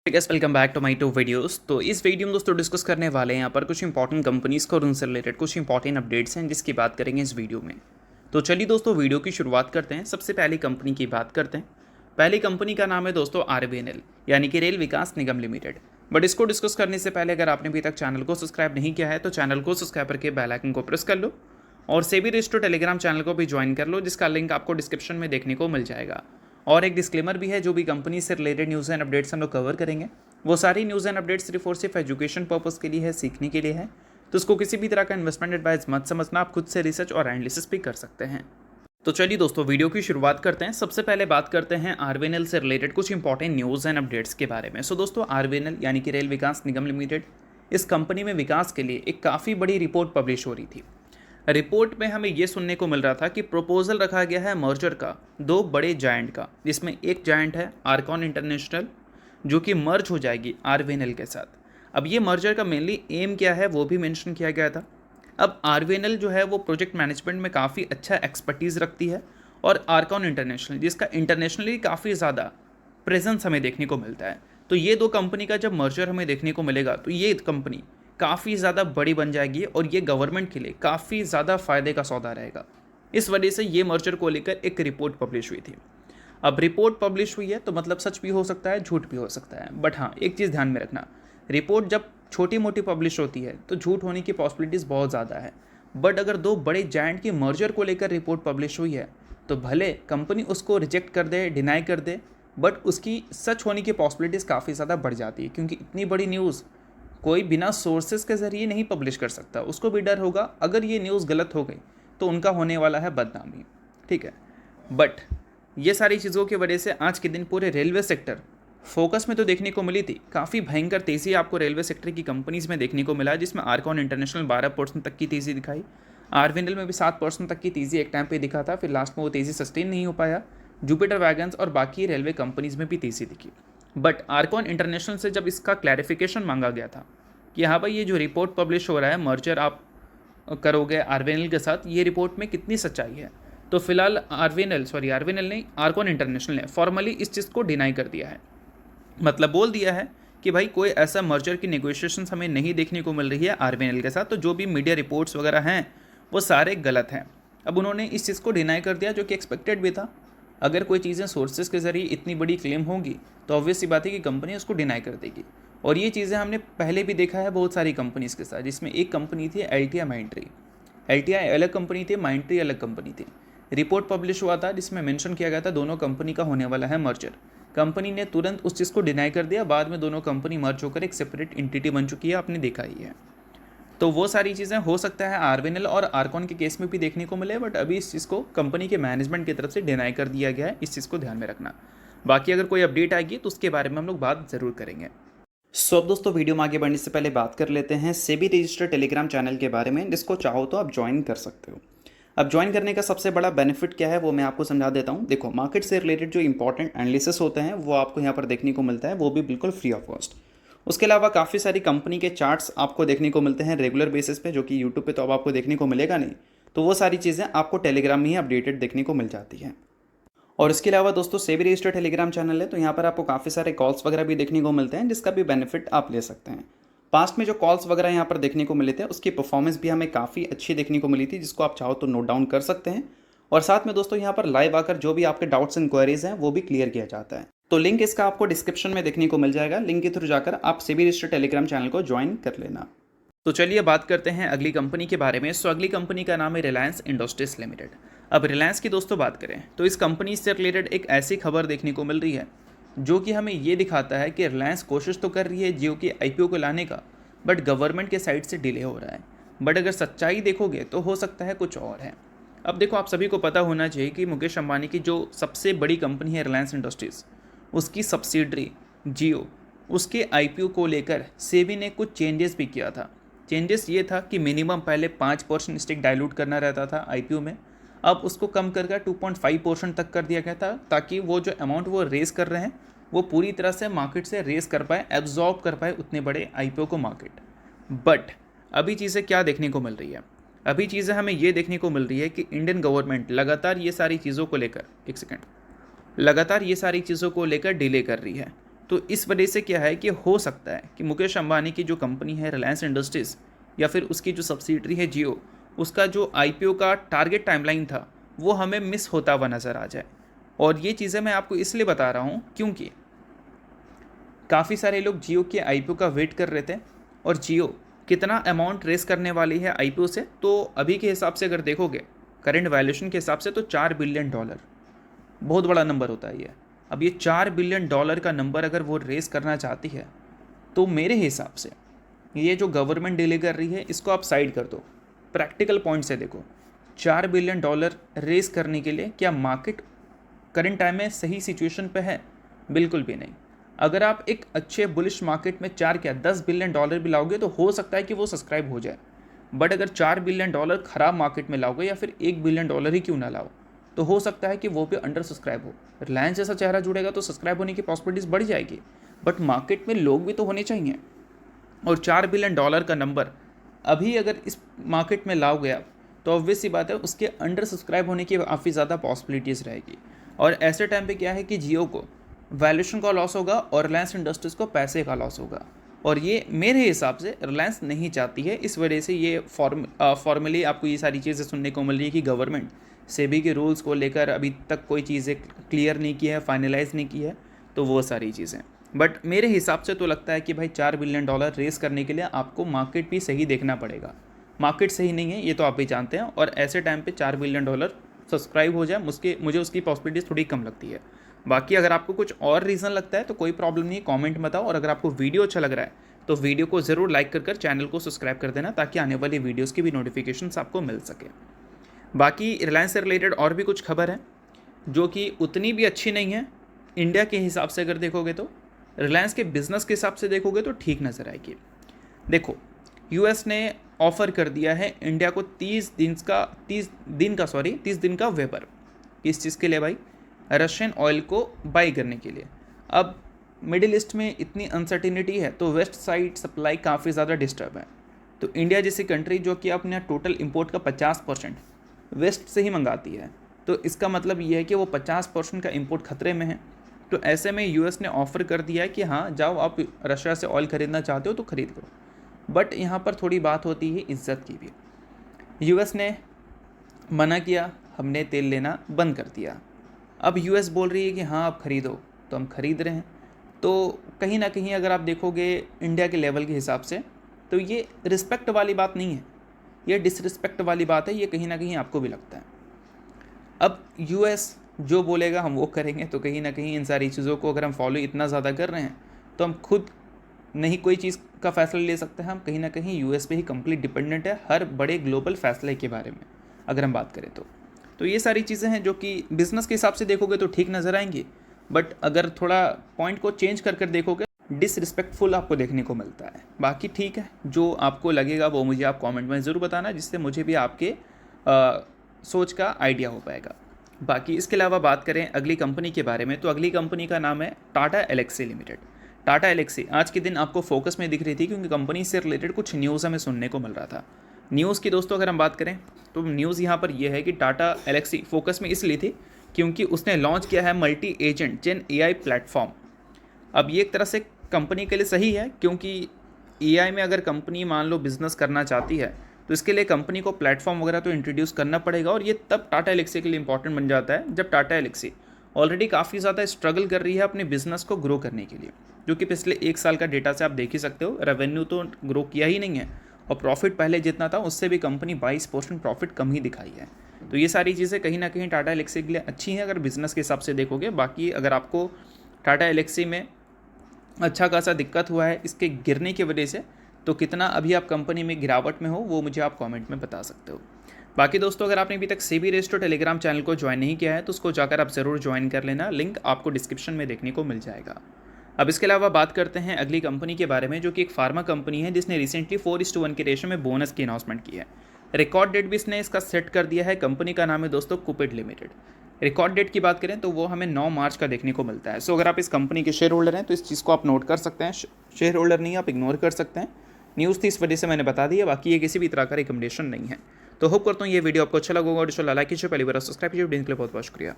Guys welcome back to my to videos. तो इस video में दोस्तों डिस्कस करने वाले हैं यहाँ पर कुछ इंपॉर्टेंट कंपनीज को और उनसे रिलेटेड कुछ इंपॉर्टेंट अपडेट्स हैं जिसकी बात करेंगे इस वीडियो में। तो चलिए दोस्तों वीडियो की शुरुआत करते हैं। सबसे पहली कंपनी की बात करते हैं। पहली कंपनी का नाम है दोस्तों आरवीएनएल यानी कि rail Vikas Nigam limited. But इसको डिस्कस करने से पहले अगर आपने अभी तक चैनल को सब्सक्राइब नहीं किया है तो चैनल को सब्सक्राइब करके बेल आइकन को प्रेस कर लो और सेबी रजिस्टर्ड टेलीग्राम चैनल को भी ज्वाइन कर लो, जिसका लिंक आपको डिस्क्रिप्शन में देखने को मिल जाएगा। और एक डिस्क्लेमर भी है, जो भी कंपनी से रिलेटेड न्यूज़ एंड अपडेट्स हम लोग कवर करेंगे वो सारी न्यूज़ एंड अपडेट्स सिर्फ और सिर्फ एजुकेशन पर्पस के लिए है, सीखने के लिए है। तो उसको किसी भी तरह का इन्वेस्टमेंट एडवाइस मत समझना, आप खुद से रिसर्च और एनालिसिस भी कर सकते हैं। तो चलिए दोस्तों वीडियो की शुरुआत करते हैं। सबसे पहले बात करते हैं आरवीएनएल से रिलेटेड कुछ इंपॉर्टेंट न्यूज़ एंड अपडेट्स के बारे में। सो दोस्तों आरवीएनएल यानी कि रेल विकास निगम लिमिटेड, इस कंपनी में विकास के लिए एक काफ़ी बड़ी रिपोर्ट पब्लिश हो रही थी। रिपोर्ट में हमें ये सुनने को मिल रहा था कि प्रपोजल रखा गया है मर्जर का दो बड़े जायंट का, जिसमें एक जायंट है आर्कॉन इंटरनेशनल जो कि मर्ज हो जाएगी आरवीएनएल के साथ। अब ये मर्जर का मेनली एम क्या है वो भी मेंशन किया गया था। अब आरवीएनएल जो है वो प्रोजेक्ट मैनेजमेंट में काफ़ी अच्छा एक्सपर्टीज़ रखती है और आर्कॉन इंटरनेशनल जिसका इंटरनेशनली काफ़ी ज़्यादा प्रेजेंस हमें देखने को मिलता है। तो ये दो कंपनी का जब मर्जर हमें देखने को मिलेगा तो ये कंपनी काफ़ी ज़्यादा बड़ी बन जाएगी और ये गवर्नमेंट के लिए काफ़ी ज़्यादा फायदे का सौदा रहेगा। इस वजह से ये मर्जर को लेकर एक रिपोर्ट पब्लिश हुई थी। अब रिपोर्ट पब्लिश हुई है तो मतलब सच भी हो सकता है, झूठ भी हो सकता है। बट हाँ, एक चीज़ ध्यान में रखना, रिपोर्ट जब छोटी मोटी पब्लिश होती है तो झूठ होने की पॉसिबिलिटीज़ बहुत ज़्यादा है। बट अगर दो बड़े जायंट की मर्जर को लेकर रिपोर्ट पब्लिश हुई है तो भले कंपनी उसको रिजेक्ट कर दे, डिनाई कर दे, बट उसकी सच होने की पॉसिबिलिटीज़ काफ़ी ज़्यादा बढ़ जाती है, क्योंकि इतनी बड़ी न्यूज़ कोई बिना सोर्सेज के ज़रिए नहीं पब्लिश कर सकता। उसको भी डर होगा अगर ये न्यूज़ गलत हो गई तो उनका होने वाला है बदनामी। ठीक है, बट ये सारी चीज़ों की वजह से आज के दिन पूरे रेलवे सेक्टर फोकस में तो देखने को मिली थी। काफ़ी भयंकर तेज़ी आपको रेलवे सेक्टर की कंपनीज़ में देखने को मिला, जिसमें आर्कॉन इंटरनेशनल 12% तक की तेज़ी दिखाई। आरवीएनएल में भी 7% तक की तेज़ी एक टाइम पे दिखा था, फिर लास्ट में वो तेज़ी सस्टेन नहीं हो पाया। जुपिटर वैगन्स और बाकी रेलवे कंपनीज़ में भी तेज़ी दिखी। बट आर्कॉन इंटरनेशनल से जब इसका क्लैरिफिकेशन मांगा गया था कि हाँ भाई ये जो रिपोर्ट पब्लिश हो रहा है मर्जर आप करोगे आरवीएनएल के साथ, ये रिपोर्ट में कितनी सच्चाई है, तो फिलहाल आरवीएनएल नहीं, आर्कॉन इंटरनेशनल ने फॉर्मली इस चीज़ को डिनाई कर दिया है। मतलब बोल दिया है कि भाई कोई ऐसा मर्जर की नेगोशिएशंस हमें नहीं देखने को मिल रही है आरवीएनएल के साथ, तो जो भी मीडिया रिपोर्ट्स वगैरह हैं वो सारे गलत हैं। अब उन्होंने इस चीज़ को डिनाई कर दिया, जो कि एक्सपेक्टेड भी था। अगर कोई चीज़ें सोर्सेज के ज़रिए इतनी बड़ी क्लेम होंगी तो ऑब्वियस सी बात है कि कंपनी उसको डिनाई कर देगी। और ये चीज़ें हमने पहले भी देखा है बहुत सारी कंपनीज़ के साथ, जिसमें एक कंपनी थी एलटीआई माइंट्री। एलटीआई अलग कंपनी थी, माइंट्री अलग कंपनी थी। रिपोर्ट पब्लिश हुआ था जिसमें मेंशन किया गया था दोनों कंपनी का होने वाला है मर्जर। कंपनी ने तुरंत उस चीज़ को डिनाई कर दिया, बाद में दोनों कंपनी मर्ज होकर एक सेपरेट एंटिटी बन चुकी है, आपने देखा ही है। तो वो सारी चीज़ें हो सकता है आरवीएनएल और आर्कॉन के केस में भी देखने को मिले, बट अभी इस चीज़ को कंपनी के मैनेजमेंट की तरफ से डिनाई कर दिया गया है। इस चीज़ को ध्यान में रखना। बाकी अगर कोई अपडेट आएगी तो उसके बारे में हम लोग बात ज़रूर करेंगे। सो अब दोस्तों वीडियो में आगे बढ़ने से पहले बात कर लेते हैं सेबी रजिस्टर्ड टेलीग्राम चैनल के बारे में, जिसको चाहो तो आप ज्वाइन कर सकते हो। अब ज्वाइन करने का सबसे बड़ा बेनिफिट क्या है वो मैं आपको समझा देता हूँ। देखो, मार्केट से रिलेटेड जो इंपॉर्टेंट एनालिसिस होते हैं वो आपको यहाँ पर देखने को मिलता है, वो भी बिल्कुल फ्री ऑफ कॉस्ट। उसके अलावा काफ़ी सारी कंपनी के चार्ट्स आपको देखने को मिलते हैं रेगुलर बेसिस पे, जो कि यूट्यूब पे तो अब आपको देखने को मिलेगा नहीं। तो वो सारी चीज़ें आपको टेलीग्राम में ही अपडेटेड देखने को मिल जाती हैं। और इसके अलावा दोस्तों सेबी रजिस्टर्ड टेलीग्राम चैनल है, तो यहाँ पर आपको काफ़ी सारे कॉल्स वगैरह भी देखने को मिलते हैं, जिसका भी बेनिफिट आप ले सकते हैं। पास्ट में जो कॉल्स वगैरह यहाँ पर देखने को मिले थे उसकी परफॉर्मेंस भी हमें काफ़ी अच्छी देखने को मिली थी, जिसको आप चाहो तो नोट डाउन कर सकते हैं। और साथ में दोस्तों यहाँ पर लाइव आकर जो भी आपके डाउट्स एंड क्वेरीज हैं वो भी क्लियर किया जाता है। तो लिंक इसका आपको डिस्क्रिप्शन में देखने को मिल जाएगा, लिंक के थ्रू जाकर आप सेबी रजिस्टर्ड टेलीग्राम चैनल को ज्वाइन कर लेना। तो चलिए बात करते हैं अगली कंपनी के बारे में। सो अगली कंपनी का नाम है रिलायंस इंडस्ट्रीज लिमिटेड। अब रिलायंस की दोस्तों बात करें तो इस कंपनी से रिलेटेड एक ऐसी खबर देखने को मिल रही है जो कि हमें ये दिखाता है कि रिलायंस कोशिश तो कर रही है जियो की आईपीओ को लाने का, बट गवर्नमेंट के साइड से डिले हो रहा है। बट अगर सच्चाई देखोगे तो हो सकता है कुछ और है। अब देखो, आप सभी को पता होना चाहिए कि मुकेश अंबानी की जो सबसे बड़ी कंपनी है रिलायंस इंडस्ट्रीज़, उसकी सब्सिडरी जियो, उसके आईपीओ को लेकर सेबी ने कुछ चेंजेस भी किया था। चेंजेस ये था कि मिनिमम पहले 5% स्टेक डाइल्यूट करना रहता था आईपीओ में, अब उसको कम कर 2.5% तक कर दिया गया था, ताकि वो जो अमाउंट वो रेस कर रहे हैं वो पूरी तरह से मार्केट से रेस कर पाए, एब्जॉर्ब कर पाए उतने बड़े आईपीओ को मार्केट। बट अभी चीज़ें क्या देखने को मिल रही है? अभी चीज़ें हमें ये देखने को मिल रही है कि इंडियन गवर्नमेंट लगातार ये सारी चीज़ों को लेकर, एक सेकेंड, लगातार ये सारी चीज़ों को लेकर डिले कर रही है। तो इस वजह से क्या है कि हो सकता है कि मुकेश अंबानी की जो कंपनी है रिलायंस इंडस्ट्रीज़ या फिर उसकी जो सब्सिडरी है जियो, उसका जो आईपीओ का टारगेट टाइमलाइन था वो हमें मिस होता हुआ नज़र आ जाए। और ये चीज़ें मैं आपको इसलिए बता रहा हूँ क्योंकि काफ़ी सारे लोग जियो के आईपीओ का वेट कर रहे थे, और जियो कितना अमाउंट रेस करने वाली है आईपीओ से, तो अभी के हिसाब से अगर देखोगे करंट वैल्यूएशन के हिसाब से तो $4 बिलियन बहुत बड़ा नंबर होता है ये। अब ये $4 बिलियन का नंबर अगर वो रेस करना चाहती है तो मेरे हिसाब से ये जो गवर्नमेंट डिले कर रही है इसको आप साइड कर दो, प्रैक्टिकल पॉइंट से देखो। $4 बिलियन रेस करने के लिए क्या मार्केट करंट टाइम में सही सिचुएशन पे है? बिल्कुल भी नहीं। अगर आप एक अच्छे बुलिश मार्केट में 4 क्या $10 बिलियन भी लाओगे तो हो सकता है कि वो सब्सक्राइब हो जाए, बट अगर $4 बिलियन खराब मार्केट में लाओगे या फिर $1 बिलियन ही क्यों ना लाओ, तो हो सकता है कि वो भी अंडर सब्सक्राइब हो। रिलायंस जैसा चेहरा जुड़ेगा तो सब्सक्राइब होने की पॉसिबिलिटीज़ बढ़ जाएगी, बट मार्केट में लोग भी तो होने चाहिए। और $4 बिलियन का नंबर अभी अगर इस मार्केट में लाओगे आप, तो ऑब्वियस सी बात है उसके अंडर सब्सक्राइब होने की काफ़ी ज़्यादा पॉसिबिलिटीज़ रहेगी। और ऐसे टाइम पे क्या है कि जियो को वैल्यूएशन का लॉस होगा और रिलायंस इंडस्ट्रीज़ को पैसे का लॉस होगा, और ये मेरे हिसाब से रिलायंस नहीं चाहती है। इस वजह से ये फॉर्मली आपको ये सारी चीज़ें सुनने को मिल रही है कि गवर्नमेंट सेबी के रूल्स को लेकर अभी तक कोई चीज़ें क्लियर नहीं की है, फाइनलाइज नहीं की है, तो वो सारी चीज़ें। बट मेरे हिसाब से तो लगता है कि भाई $4 बिलियन रेस करने के लिए आपको मार्केट भी सही देखना पड़ेगा। मार्केट सही नहीं है ये तो आप भी जानते हैं, और ऐसे टाइम पे $4 बिलियन सब्सक्राइब हो जाए मुझे उसकी पॉसिबिलिटीज़ थोड़ी कम लगती है। बाकी अगर आपको कुछ और रीज़न लगता है तो कोई प्रॉब्लम नहीं, कमेंट बताओ। और अगर आपको वीडियो अच्छा लग रहा है तो वीडियो को ज़रूर लाइक कर चैनल को सब्सक्राइब कर देना, ताकि आने वाली वीडियोस की भी नोटिफिकेशंस आपको मिल सके। बाकी रिलायंस से रिलेटेड और भी कुछ खबर है जो कि उतनी भी अच्छी नहीं है इंडिया के हिसाब से। अगर देखोगे तो रिलायंस के बिज़नेस के हिसाब से देखोगे तो ठीक नज़र आएगी। देखो, यूएस ने ऑफ़र कर दिया है इंडिया को 30 दिन का वेपर। किस चीज़ के लिए भाई? रशियन ऑयल को बाई करने के लिए। अब मिडिल ईस्ट में इतनी अनसर्टिनिटी है तो वेस्ट साइड सप्लाई काफ़ी ज़्यादा डिस्टर्ब है। तो इंडिया जैसी कंट्री जो कि अपने टोटल इंपोर्ट का 50% वेस्ट से ही मंगाती है, तो इसका मतलब ये है कि वो 50% का इंपोर्ट खतरे में है। तो ऐसे में यूएस ने ऑफ़र कर दिया है कि हाँ जाओ, आप रशिया से ऑयल ख़रीदना चाहते हो तो ख़रीद लो। बट यहाँ पर थोड़ी बात होती है इज्जत की भी। यूएस ने मना किया, हमने तेल लेना बंद कर दिया। अब यूएस बोल रही है कि हाँ आप ख़रीदो, तो हम ख़रीद रहे हैं। तो कहीं ना कहीं अगर आप देखोगे इंडिया के लेवल के हिसाब से तो ये रिस्पेक्ट वाली बात नहीं है, ये डिसरिस्पेक्ट वाली बात है। ये कहीं ना कहीं आपको भी लगता है। अब यूएस जो बोलेगा हम वो करेंगे, तो कहीं ना कहीं इन सारी चीज़ों को अगर हम फॉलो इतना ज़्यादा कर रहे हैं तो हम खुद नहीं कोई चीज़ का फ़ैसला ले सकते हैं। हम कहीं ना कहीं यूएस पे ही कंप्लीट डिपेंडेंट है हर बड़े ग्लोबल फैसले के बारे में अगर हम बात करें तो ये सारी चीज़ें हैं जो कि बिज़नेस के हिसाब से देखोगे तो ठीक नज़र आएंगी, बट अगर थोड़ा पॉइंट को चेंज कर देखोगे डिसरिस्पेक्टफुल आपको देखने को मिलता है। बाकी ठीक है, जो आपको लगेगा वो मुझे आप कमेंट में ज़रूर बताना, जिससे मुझे भी आपके सोच का आइडिया हो पाएगा। बाकी इसके अलावा बात करें अगली कंपनी के बारे में, तो अगली कंपनी का नाम है टाटा एल्क्सी लिमिटेड। टाटा एल्क्सी आज के दिन आपको फोकस में दिख रही थी क्योंकि कंपनी से रिलेटेड कुछ न्यूज़ हमें सुनने को मिल रहा था। न्यूज़ की दोस्तों अगर हम बात करें तो न्यूज़ यहाँ पर यह है कि टाटा एल्क्सी फोकस में इसलिए थी क्योंकि उसने लॉन्च किया है मल्टी एजेंट जेन एआई प्लेटफॉर्म। अब ये एक तरह से कंपनी के लिए सही है, क्योंकि एआई में अगर कंपनी मान लो बिज़नेस करना चाहती है तो इसके लिए कंपनी को प्लेटफॉर्म वगैरह तो इंट्रोड्यूस करना पड़ेगा, और ये तब टाटा एल्क्सी के लिए इंपॉर्टेंट बन जाता है जब टाटा एल्क्सी ऑलरेडी काफ़ी ज़्यादा स्ट्रगल कर रही है अपने बिजनेस को ग्रो करने के लिए, जो कि पिछले 1 साल का डेटा से आप देख ही सकते हो। रेवेन्यू तो ग्रो किया ही नहीं है, और प्रॉफिट पहले जितना था उससे भी कंपनी 22% प्रॉफिट कम ही दिखाई है। तो ये सारी चीज़ें कहीं ना कहीं टाटा एल्क्सी के लिए अच्छी हैं अगर बिज़नेस के हिसाब से देखोगे। बाकी अगर आपको टाटा एल्क्सी में अच्छा खासा दिक्कत हुआ है इसके गिरने की वजह से, तो कितना अभी आप कंपनी में गिरावट में हो वो मुझे आप कमेंट में बता सकते हो। बाकी दोस्तों अगर आपने अभी तक सेबी रेस्टो टेलीग्राम चैनल को ज्वाइन नहीं किया है तो उसको जाकर आप ज़रूर ज्वाइन कर लेना, लिंक आपको डिस्क्रिप्शन में देखने को मिल जाएगा। अब इसके अलावा बात करते हैं अगली कंपनी के बारे में, जो कि एक फार्मा कंपनी है जिसने रिसेंटली 4:1 के रेशो में बोनस की अनाउंसमेंट की है। रिकॉर्ड डेट भी इसने इसका सेट कर दिया है। कंपनी का नाम है दोस्तों कुपिड लिमिटेड। रिकॉर्ड डेट की बात करें तो वो हमें 9 मार्च का देखने को मिलता है। सो अगर आप इस कंपनी के शेयर होल्डर हैं तो इस चीज़ को आप नोट कर सकते हैं। शेयर होल्डर नहीं आप इग्नोर कर सकते हैं, न्यूज़ थी इस वजह से मैंने बता दिया, बाकी ये किसी भी तरह का रिकमेंडेशन नहीं है। तो होप करता हूँ ये वीडियो आपको अच्छा लगा होगा, और लाइक कीजिए, पहली बार सब्सक्राइब कीजिए। बहुत बहुत शुक्रिया।